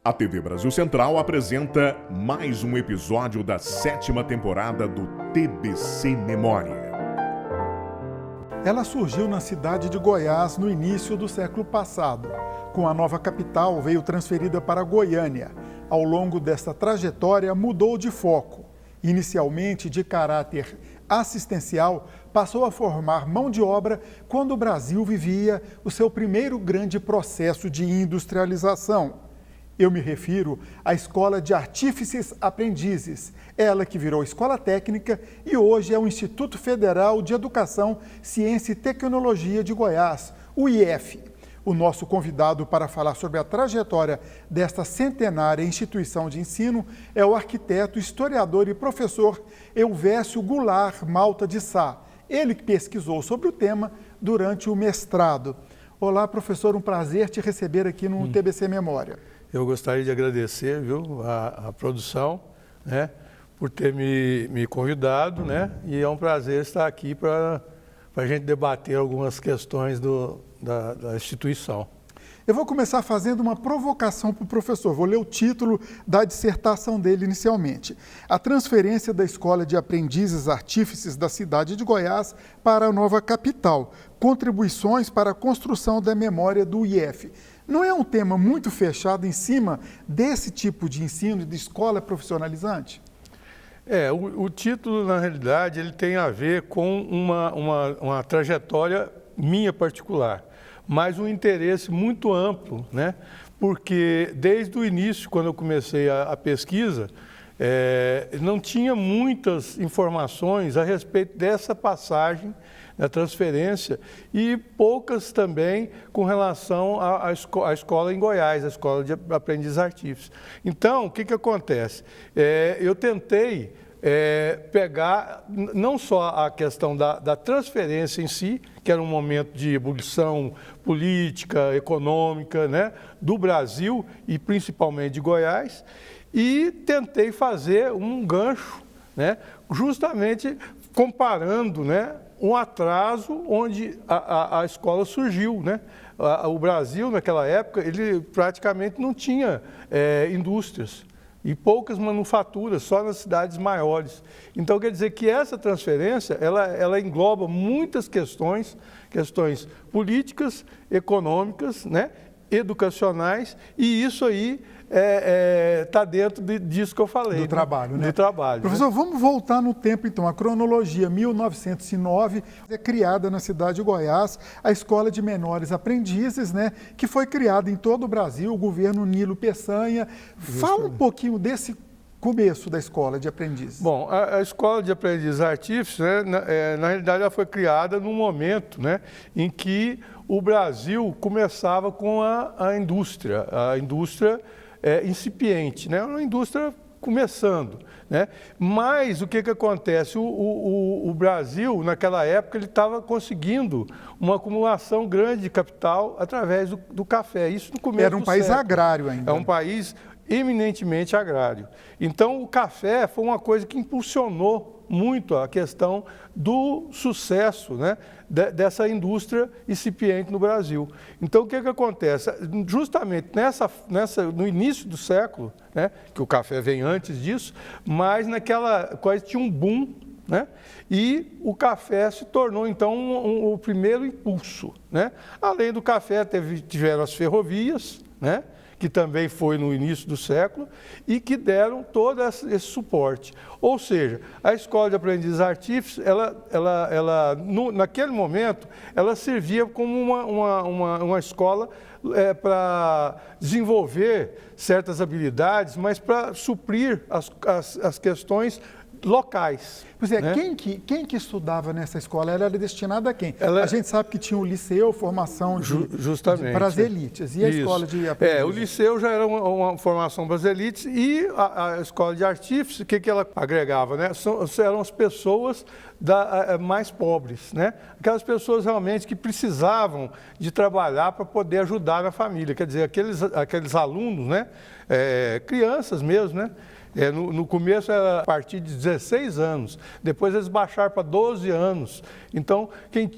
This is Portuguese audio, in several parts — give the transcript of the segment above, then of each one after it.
A TV Brasil Central apresenta mais um episódio da 7ª temporada do TBC Memória. Ela surgiu na cidade de Goiás no início do século passado. Com a nova capital, veio transferida para Goiânia. Ao longo desta trajetória, mudou de foco. Inicialmente de caráter assistencial, passou a formar mão de obra quando o Brasil vivia o seu primeiro grande processo de industrialização. Eu me refiro à Escola de Artífices Aprendizes, ela que virou escola técnica e hoje é o Instituto Federal de Educação, Ciência e Tecnologia de Goiás, o IF. O nosso convidado para falar sobre a trajetória desta centenária instituição de ensino é o arquiteto, historiador e professor Elvésio Goulart Malta de Sá, ele que pesquisou sobre o tema durante o mestrado. Olá, professor, um prazer te receber aqui no TBC Memória. Eu gostaria de agradecer, a produção, né, por ter me convidado, né, e é um prazer estar aqui para a gente debater algumas questões da instituição. Eu vou começar fazendo uma provocação para o professor, vou ler o título da dissertação dele inicialmente. A transferência da Escola de Aprendizes Artífices da cidade de Goiás para a nova capital, contribuições para a construção da memória do IF. Não é um tema muito fechado em cima desse tipo de ensino, de escola profissionalizante? O título, na realidade, ele tem a ver com uma trajetória minha particular, mas um interesse muito amplo, né? Porque desde o início, quando eu comecei a pesquisa, não tinha muitas informações a respeito dessa passagem, da transferência, e poucas também com relação à escola em Goiás, a Escola de Aprendizes Artífices. Então, o que acontece? Eu tentei pegar não só a questão da transferência em si, que era um momento de ebulição política, econômica, né, do Brasil e principalmente de Goiás, e tentei fazer um gancho, né, justamente comparando, né, um atraso onde a escola surgiu, né? O Brasil, naquela época, ele praticamente não tinha indústrias e poucas manufaturas, só nas cidades maiores. Então, quer dizer que essa transferência, ela engloba muitas questões políticas, econômicas, né? Educacionais, e isso aí está dentro disso que eu falei. Do trabalho, né? Do trabalho. Professor, vamos voltar no tempo, então. A cronologia, 1909, é criada na cidade de Goiás a Escola de Menores Aprendizes, né? Que foi criada em todo o Brasil, o governo Nilo Peçanha. Fala um pouquinho desse começo da Escola de Aprendizes. Bom, a Escola de Aprendizes Artífices, né, na realidade, ela foi criada num momento, né, em que o Brasil começava com a indústria incipiente, né, uma indústria começando, né? Mas o que acontece? O Brasil, naquela época, ele estava conseguindo uma acumulação grande de capital através do café. Isso no começo Era um país agrário ainda. É um país eminentemente agrário. Então, o café foi uma coisa que impulsionou muito a questão do sucesso, né, dessa indústria incipiente no Brasil. Então, o que acontece? Justamente no início do século, né, que o café vem antes disso, mas naquela coisa tinha um boom, né, e o café se tornou, então, o primeiro impulso, né? Além do café, tiveram as ferrovias, né, que também foi no início do século, e que deram todo esse suporte. Ou seja, a Escola de Aprendizes Artífices, naquele momento, ela servia como uma escola para desenvolver certas habilidades, mas para suprir as questões locais. Pois é, né? Quem que estudava nessa escola? Ela era destinada a quem? A gente sabe que tinha o liceu, formação para as elites. E a Escola de Aprendizes? O liceu já era uma formação para as elites, e a Escola de Artífices, o que ela agregava? Né? Eram as pessoas mais pobres, né? Aquelas pessoas realmente que precisavam de trabalhar para poder ajudar a família. Quer dizer, aqueles alunos, né? Crianças mesmo, né? No começo era a partir de 16 anos, depois eles baixaram para 12 anos, então,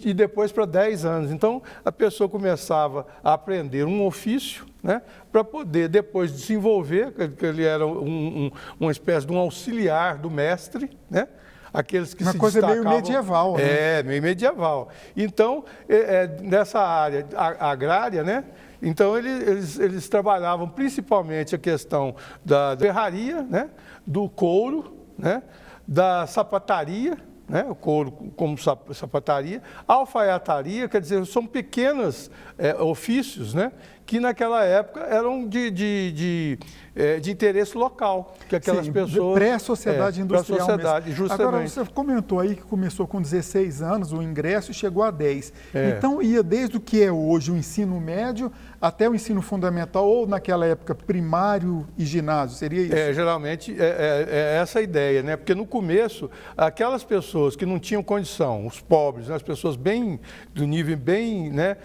e depois para 10 anos. Então, a pessoa começava a aprender um ofício, né, para poder depois desenvolver, que ele era uma espécie de um auxiliar do mestre, né? Aqueles que uma se coisa destacavam, meio medieval, né? meio medieval. Então, nessa área agrária, né? Então, eles trabalhavam principalmente a questão da ferraria, né? Do couro, né? Da sapataria, né? O couro como sapataria, alfaiataria, quer dizer, são pequenos ofícios, né? Que naquela época eram de interesse local, que aquelas pessoas... Pré-sociedade industrial pré-sociedade, mesmo. justamente. Agora, você comentou aí que começou com 16 anos o ingresso e chegou a 10. É. Então, ia desde o que é hoje o ensino médio até o ensino fundamental, ou naquela época primário e ginásio, seria isso? Geralmente é essa a ideia, né? Porque no começo, aquelas pessoas que não tinham condição, os pobres, né? As pessoas do nível bem, né?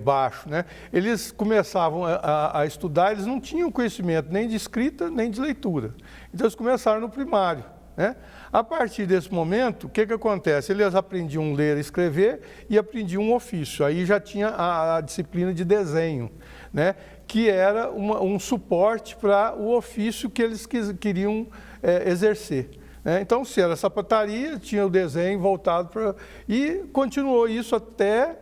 Baixo, né? Eles começavam a estudar, eles não tinham conhecimento nem de escrita, nem de leitura. Então, eles começaram no primário, né? A partir desse momento, o que acontece? Eles aprendiam a ler e escrever e aprendiam um ofício. Aí já tinha a disciplina de desenho, né? Que era um suporte para o ofício que eles queriam exercer. Então, se era sapataria, tinha o desenho voltado para... E continuou isso até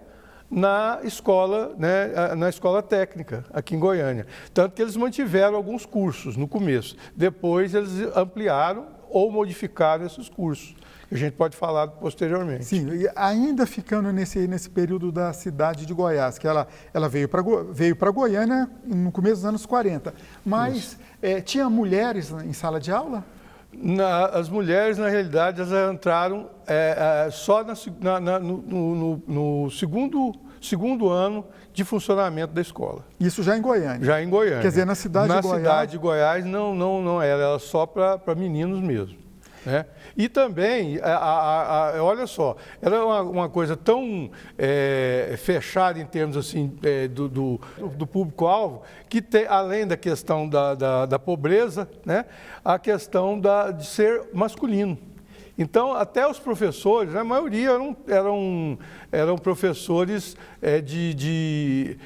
na escola, né, na escola técnica, aqui em Goiânia. Tanto que eles mantiveram alguns cursos no começo. Depois, eles ampliaram ou modificaram esses cursos, que a gente pode falar posteriormente. Sim, e ainda ficando nesse período da cidade de Goiás, que ela veio para Goiânia no começo dos anos 40. Mas tinha mulheres em sala de aula? As mulheres, na realidade, elas entraram só no segundo ano de funcionamento da escola. Isso já em Goiânia? Já em Goiânia. Quer dizer, na cidade de Goiás... Na cidade de Goiás não era só para meninos mesmo, né? E também, olha só, era uma coisa tão fechada em termos assim, do público-alvo, que além da questão da pobreza, né, a questão de ser masculino. Então, até os professores, a maioria eram professores de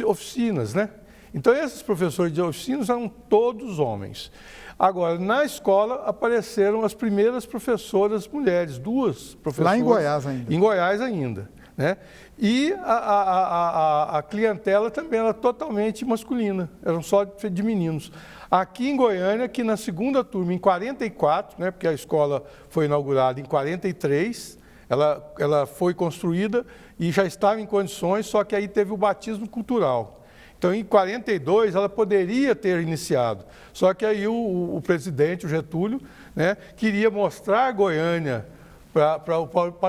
oficinas, né? Então, esses professores de oficinas eram todos homens. Agora, na escola apareceram as primeiras professoras mulheres, 2 professoras. Lá em Goiás ainda. Em Goiás ainda, né? E a clientela também era totalmente masculina, eram só de meninos. Aqui em Goiânia, que na segunda turma, em 44, né, porque a escola foi inaugurada em 43, ela foi construída e já estava em condições, só que aí teve o batismo cultural. Então, em 42, ela poderia ter iniciado, só que aí o presidente, o Getúlio, né, queria mostrar Goiânia para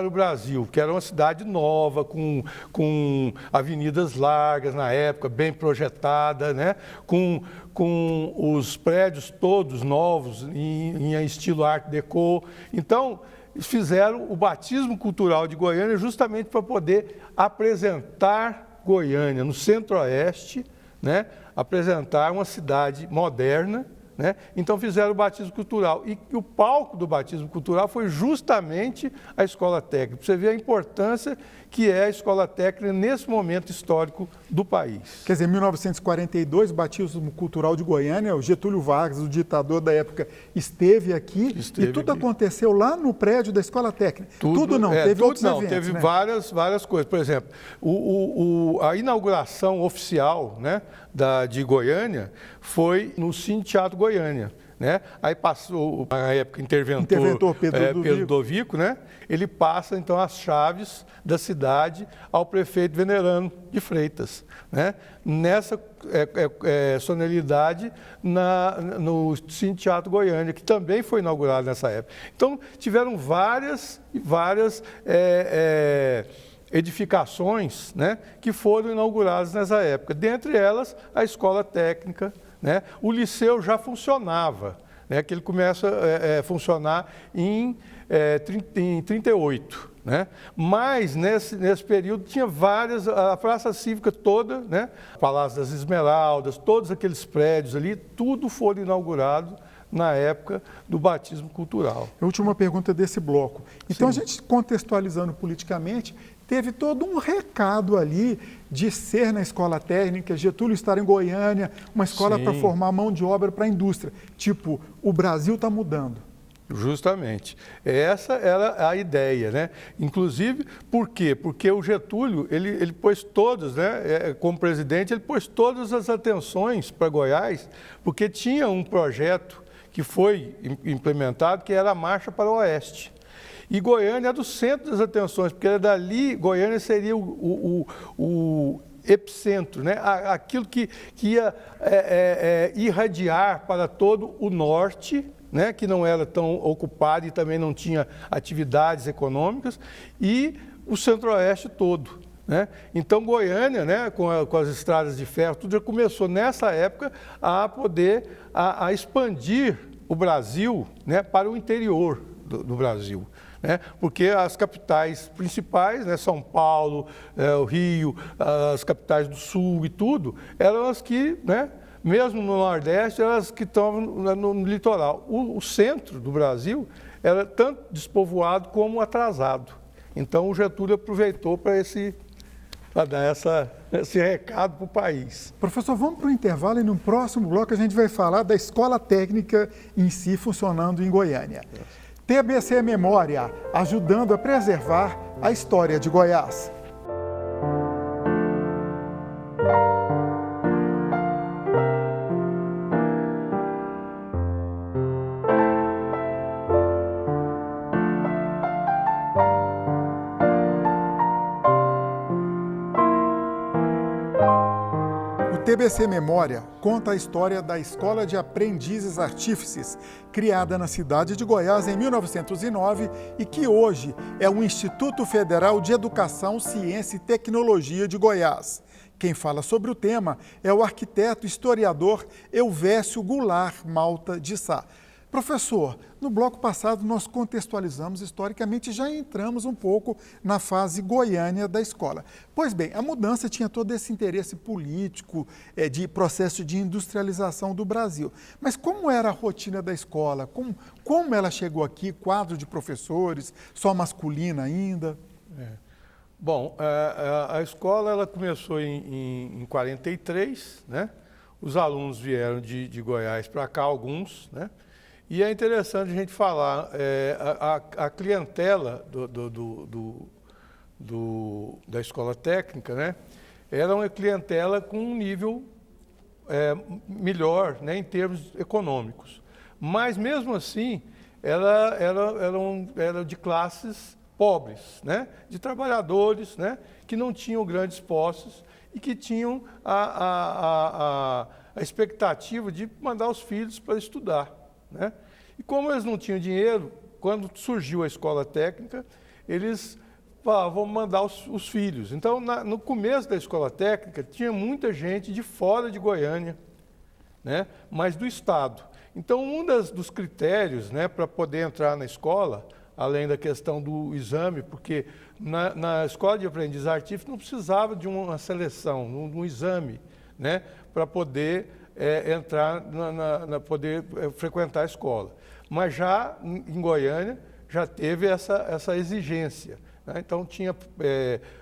o Brasil, que era uma cidade nova, com avenidas largas na época, bem projetada, né, com os prédios todos novos, em estilo Art Deco. Então, fizeram o batismo cultural de Goiânia justamente para poder apresentar Goiânia, no centro-oeste, né? Apresentar uma cidade moderna, né? Então fizeram o batismo cultural. E o palco do batismo cultural foi justamente a escola técnica. Para você ver a importância que é a escola técnica nesse momento histórico do país. Quer dizer, em 1942, o batismo cultural de Goiânia, o Getúlio Vargas, o ditador da época, esteve aqui e tudo aconteceu lá no prédio da escola técnica. Tudo não, teve outros eventos, teve, né? várias coisas. Por exemplo, a inauguração oficial, né, de Goiânia foi no Cine Teatro Goiânia, né? Aí passou, na época, interventor Pedro Ludovico, né? Ele passa, então, as chaves da cidade ao prefeito Venerano de Freitas, né? Nessa solenidade no Cine Teatro Goiânia, que também foi inaugurado nessa época. Então, tiveram várias edificações, né, que foram inauguradas nessa época. Dentre elas, a escola técnica, né? O liceu já funcionava, né, que ele começa a funcionar em 38. né? Mas nesse período tinha várias, a Praça Cívica toda, né? Palácio das Esmeraldas, todos aqueles prédios ali, tudo foi inaugurado na época do batismo cultural. A última pergunta desse bloco. Então, a gente contextualizando politicamente, teve todo um recado ali de ser na escola técnica, Getúlio estar em Goiânia, uma escola para formar mão de obra para a indústria. Tipo, o Brasil está mudando. Justamente. Essa era a ideia, né? Inclusive, por quê? Porque o Getúlio, ele pôs todas, né? Como presidente, ele pôs todas as atenções para Goiás, porque tinha um projeto que foi implementado, que era a Marcha para o Oeste. E Goiânia é do centro das atenções, porque dali Goiânia seria o epicentro, né? Aquilo que ia irradiar para todo o norte, né? Que não era tão ocupado e também não tinha atividades econômicas, e o centro-oeste todo. Né? Então, Goiânia, né, com as estradas de ferro, tudo já começou nessa época a poder expandir o Brasil, né, para o interior do Brasil. Né? Porque as capitais principais, né, São Paulo, o Rio, as capitais do Sul e tudo, eram as que, né, mesmo no Nordeste, eram as que estão no litoral. O centro do Brasil era tanto despovoado como atrasado. Então, o Getúlio aproveitou para dar esse recado para o país. Professor, vamos para o intervalo e no próximo bloco a gente vai falar da escola técnica em si funcionando em Goiânia. TBC Memória, ajudando a preservar a história de Goiás. O TBC Memória conta a história da Escola de Aprendizes Artífices, criada na cidade de Goiás em 1909 e que hoje é o Instituto Federal de Educação, Ciência e Tecnologia de Goiás. Quem fala sobre o tema é o arquiteto e historiador Elvésio Goulart Malta de Sá. Professor, no bloco passado nós contextualizamos historicamente e já entramos um pouco na fase goiânia da escola. Pois bem, a mudança tinha todo esse interesse político, de processo de industrialização do Brasil. Mas como era a rotina da escola? Como ela chegou aqui? Quadro de professores, só masculina ainda? Bom, a escola ela começou em 43, né? Os alunos vieram de Goiás para cá, alguns, né? E é interessante a gente falar, a clientela da escola técnica, né, era uma clientela com um nível melhor, né, em termos econômicos. Mas, mesmo assim, ela era de classes pobres, né, de trabalhadores, né, que não tinham grandes posses e que tinham a expectativa de mandar os filhos para estudar. Né? E como eles não tinham dinheiro, quando surgiu a escola técnica, eles falavam, vamos mandar os filhos. Então, no começo da escola técnica, tinha muita gente de fora de Goiânia, né? Mas do estado. Então, um dos critérios, né, para poder entrar na escola, além da questão do exame, porque na escola de aprendiz artífice não precisava de uma seleção, um exame, né, para poder entrar, poder frequentar a escola. Mas já em Goiânia já teve essa exigência. Né? Então tinha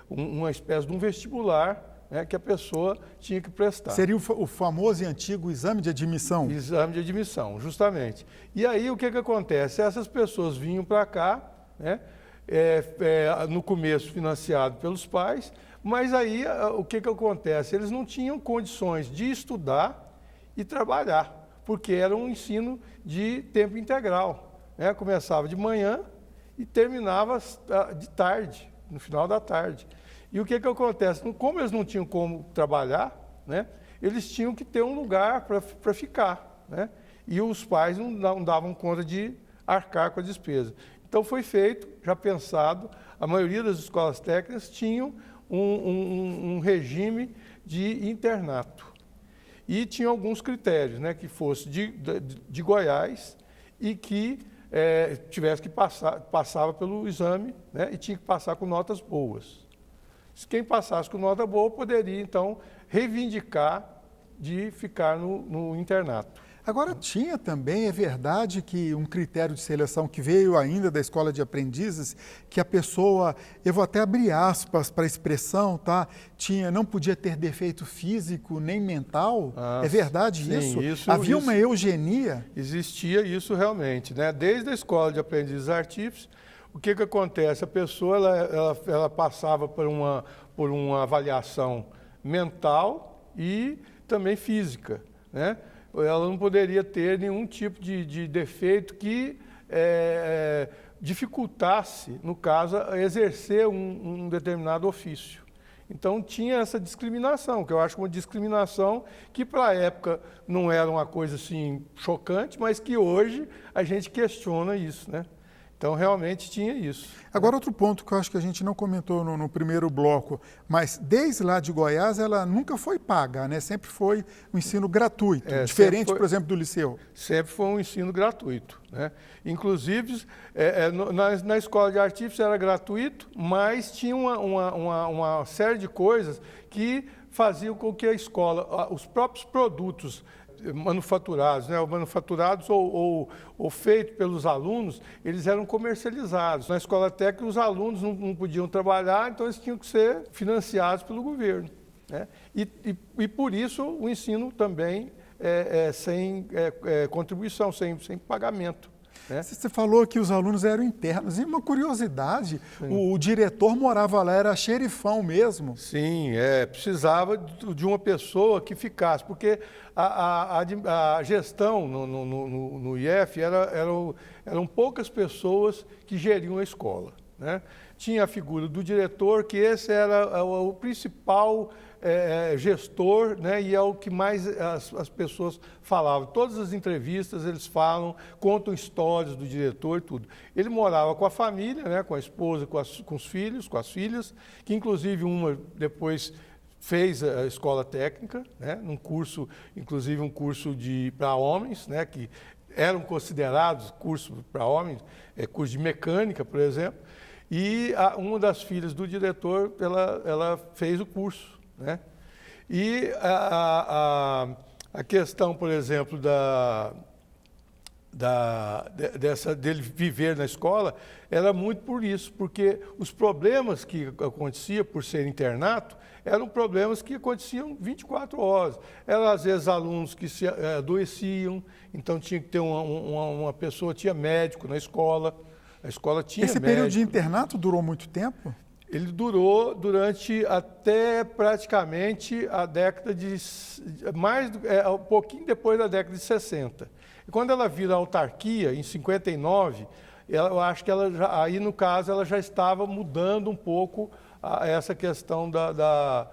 uma espécie de um vestibular, né, que a pessoa tinha que prestar. Seria o famoso e antigo exame de admissão? Exame de admissão, justamente. E aí o que acontece? Essas pessoas vinham para cá, né, no começo financiado pelos pais, mas aí o que acontece? Eles não tinham condições de estudar e trabalhar, porque era um ensino de tempo integral, né? Começava de manhã e terminava de tarde, no final da tarde. E o que acontece? Como eles não tinham como trabalhar, né? Eles tinham que ter um lugar para ficar, né? E os pais não davam conta de arcar com a despesa. Então foi feito, já pensado, a maioria das escolas técnicas tinham um regime de internato. E tinha alguns critérios, né, que fosse de Goiás e que tivesse que passava pelo exame, né, e tinha que passar com notas boas. Quem passasse com nota boa poderia, então, reivindicar de ficar no internato. Agora, tinha também, é verdade que um critério de seleção que veio ainda da escola de aprendizes, que a pessoa, eu vou até abrir aspas para a expressão, tá? Não podia ter defeito físico nem mental? É verdade isso? Havia uma eugenia? Existia isso realmente, né? Desde a escola de aprendizes artífices, o que acontece? A pessoa ela passava por uma avaliação mental e também física, né? Ela não poderia ter nenhum tipo de defeito que dificultasse, no caso, exercer um determinado ofício. Então, tinha essa discriminação, que eu acho uma discriminação que, para a época, não era uma coisa assim chocante, mas que hoje a gente questiona isso, né? Então, realmente tinha isso. Agora, outro ponto que eu acho que a gente não comentou no primeiro bloco, mas desde lá de Goiás ela nunca foi paga, né? Sempre foi um ensino gratuito, diferente, por exemplo, do liceu. Sempre foi um ensino gratuito, né? Inclusive, na escola de artífices era gratuito, mas tinha uma série de coisas que faziam com que a escola, os próprios produtos manufaturados, né, ou manufaturados ou feitos pelos alunos, eles eram comercializados. Na escola técnica, os alunos não podiam trabalhar, então eles tinham que ser financiados pelo governo, né? E por isso o ensino também sem contribuição, sem pagamento. Você falou que os alunos eram internos. E uma curiosidade, o diretor morava lá, era xerifão mesmo. Sim, precisava de uma pessoa que ficasse, porque a gestão no IF eram poucas pessoas que geriam a escola, né? Tinha a figura do diretor, que esse era o principal gestor, né, e é o que mais as pessoas falavam. Todas as entrevistas eles falam, contam histórias do diretor e tudo. Ele morava com a família, né, com a esposa, com os filhos, com as filhas, que inclusive uma depois fez a escola técnica, né, inclusive um curso para homens, né, que eram considerados curso para homens, curso de mecânica, por exemplo, e uma das filhas do diretor, ela fez o curso, né? E a questão, por exemplo, dele viver na escola era muito por isso, porque os problemas que aconteciam por ser internato eram problemas que aconteciam 24 horas. Eram, às vezes, alunos que se adoeciam, então tinha que ter uma pessoa, tinha médico na escola, a escola tinha médico. Esse período de internato durou muito tempo? Ele durou durante até praticamente a década um pouquinho depois da década de 60. E quando ela vira autarquia, em 59, eu acho que aí, no caso, ela já estava mudando um pouco essa questão da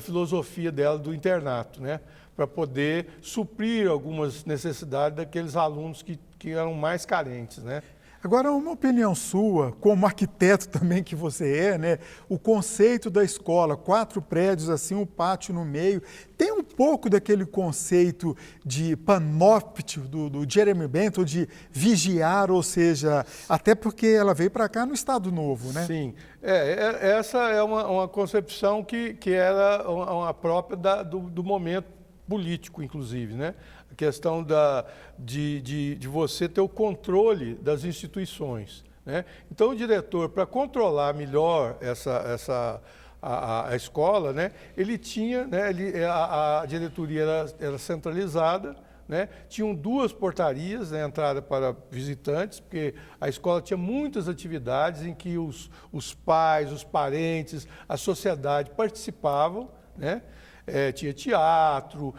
filosofia dela do internato, né? Para poder suprir algumas necessidades daqueles alunos que eram mais carentes, né? Agora, uma opinião sua, como arquiteto também que você é, né? O conceito da escola, 4 prédios assim, um pátio no meio, tem um pouco daquele conceito de panóptico do Jeremy Bentham, de vigiar, ou seja, até porque ela veio para cá no Estado Novo, né? Sim, essa é uma concepção que era uma própria do momento político, inclusive, né? A questão de você ter o controle das instituições, né? Então, o diretor, para controlar melhor a escola, né, ele tinha, né, a diretoria era centralizada, né? Tinham 2 portarias, né, entrada para visitantes, porque a escola tinha muitas atividades em que os pais, os parentes, a sociedade participavam, né? Tinha teatro,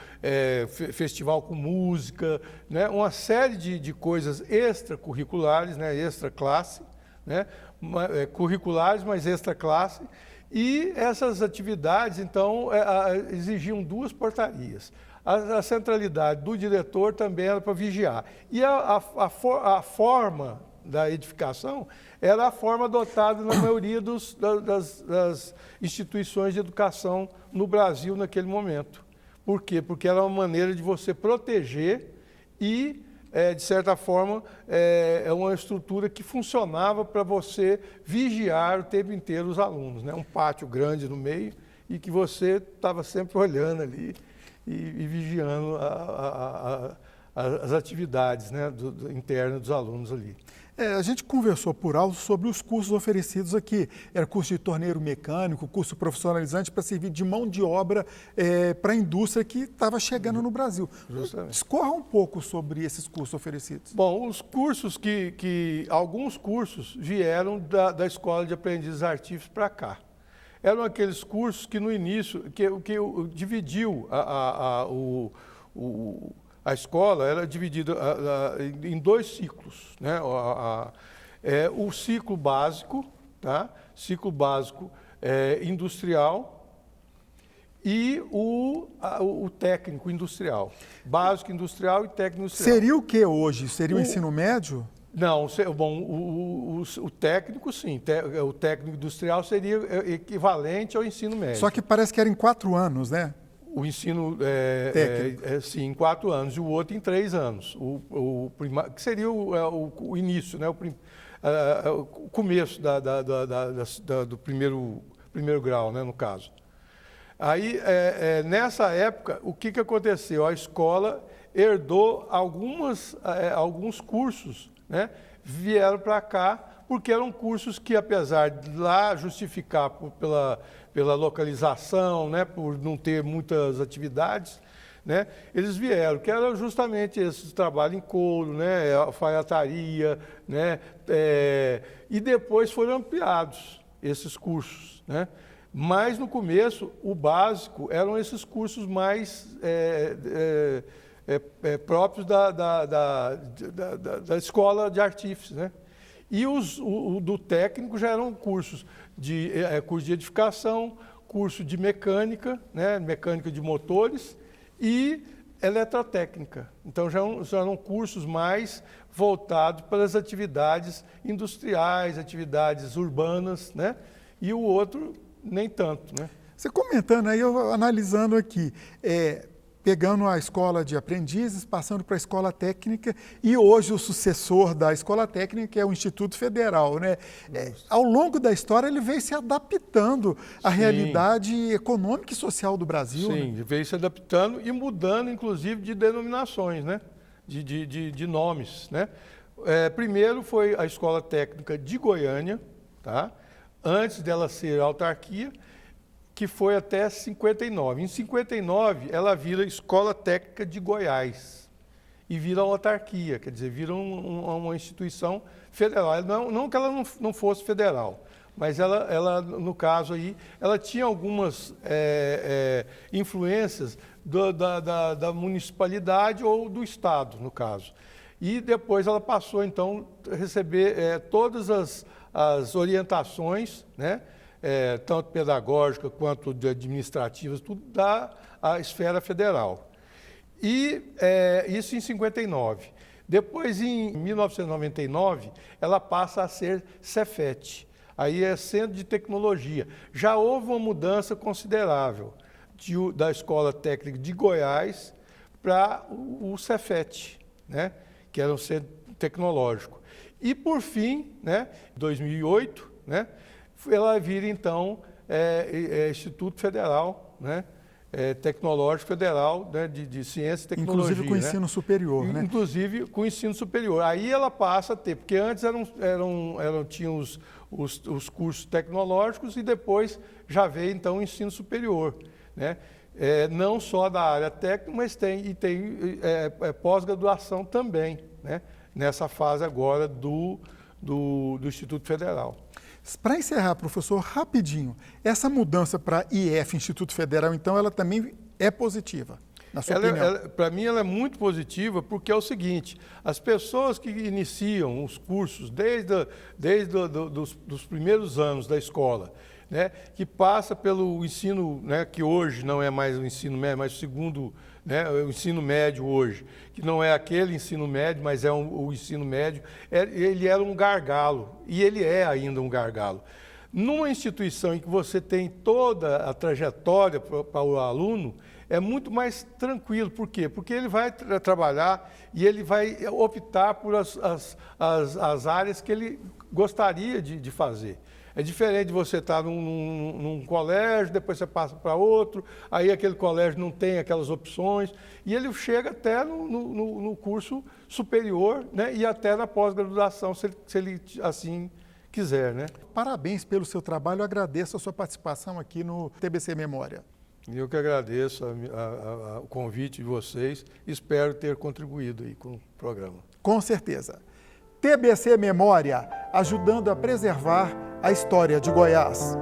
festival com música, né? Uma série de coisas extracurriculares, né? Extra-classe, né? Curriculares, mas extra-classe. E essas atividades, então, exigiam 2 portarias. A centralidade do diretor também era para vigiar. E a forma da edificação era a forma adotada na maioria das instituições de educação no Brasil naquele momento. Por quê? Porque era uma maneira de você proteger e de certa forma, é uma estrutura que funcionava para você vigiar o tempo inteiro os alunos, né? Um pátio grande no meio e que você estava sempre olhando ali e vigiando as atividades, né, internas dos alunos ali. A gente conversou por alto sobre os cursos oferecidos aqui. Era curso de torneiro mecânico, curso profissionalizante para servir de mão de obra para a indústria que estava chegando no Brasil. Justamente. Discorra um pouco sobre esses cursos oferecidos. Bom, os cursos alguns cursos vieram da Escola de Aprendizes Artífices para cá. Eram aqueles cursos que no início, que dividiu a escola, era dividida em 2 ciclos, né? O ciclo básico, tá? Ciclo básico industrial e o técnico industrial. Básico industrial e técnico industrial. Seria o que hoje? Seria o ensino médio? Não, bom, o técnico sim, o técnico industrial seria equivalente ao ensino médio. Só que parece que era em 4 anos, né? O ensino, sim, em 4 anos, e o outro em 3 anos. Que seria o início, né? O começo do primeiro grau, né? No caso. Aí, nessa época, o que aconteceu? A escola herdou alguns cursos, né? Vieram para cá, porque eram cursos que, apesar de lá justificar pela localização, né, por não ter muitas atividades, né, eles vieram, que era justamente esse trabalho em couro, né, alfaiataria, né, e depois foram ampliados esses cursos, né. Mas no começo, o básico eram esses cursos mais próprios da escola de artífices, né. E o do técnico já eram curso de edificação, curso de mecânica, né, mecânica de motores e eletrotécnica. Então já eram cursos mais voltados para as atividades industriais, atividades urbanas, né, e o outro nem tanto, né. Você comentando aí, eu analisando aqui, pegando a escola de aprendizes, passando para a escola técnica e hoje o sucessor da escola técnica é o Instituto Federal, né? Ao longo da história ele veio se adaptando à realidade econômica e social do Brasil. Sim, né? Veio se adaptando e mudando, inclusive, de denominações, né? De nomes, né? Primeiro foi a Escola Técnica de Goiânia, tá? Antes dela ser autarquia, que foi até 59. Em 59, ela vira Escola Técnica de Goiás e vira autarquia, quer dizer, vira uma instituição federal. Não que ela não fosse federal, mas ela, no caso aí, ela tinha algumas influências da municipalidade ou do estado, no caso. E depois ela passou, então, a receber todas as orientações, né? Tanto pedagógica quanto administrativas, tudo da esfera federal. E isso em 59. Depois, em 1999, ela passa a ser Cefet. Aí é Centro de Tecnologia. Já houve uma mudança considerável da Escola Técnica de Goiás para o Cefet, né? Que era um centro tecnológico. E, por fim, né, em 2008, né, ela vira, então, Instituto Federal, né, Tecnológico Federal, né, de Ciência e Tecnologia. Inclusive com o ensino superior, né? Inclusive com o ensino superior. Aí ela passa a ter, porque antes tinham os cursos tecnológicos e depois já veio, então, o ensino superior, né? Não só da área técnica, mas tem pós-graduação também, né? Nessa fase agora do Instituto Federal. Para encerrar, professor, rapidinho, essa mudança para IF, Instituto Federal, então, ela também é positiva, na sua opinião? Para mim, ela é muito positiva, porque é o seguinte, as pessoas que iniciam os cursos desde os primeiros anos da escola, né, que passa pelo ensino, né, que hoje não é mais o ensino médio, mas o segundo, né, o ensino médio hoje, que não é aquele ensino médio, mas é o ensino médio, ele era um gargalo, e ele é ainda um gargalo. Numa instituição em que você tem toda a trajetória para o aluno, é muito mais tranquilo. Por quê? Porque ele vai trabalhar e ele vai optar por as áreas que ele gostaria de fazer. É diferente de você estar num colégio, depois você passa para outro, aí aquele colégio não tem aquelas opções, e ele chega até no curso superior, né, e até na pós-graduação, se ele assim quiser, né? Parabéns pelo seu trabalho, eu agradeço a sua participação aqui no TBC Memória. Eu que agradeço o convite de vocês, espero ter contribuído aí com o programa. Com certeza. TBC Memória, ajudando a preservar a história de Goiás.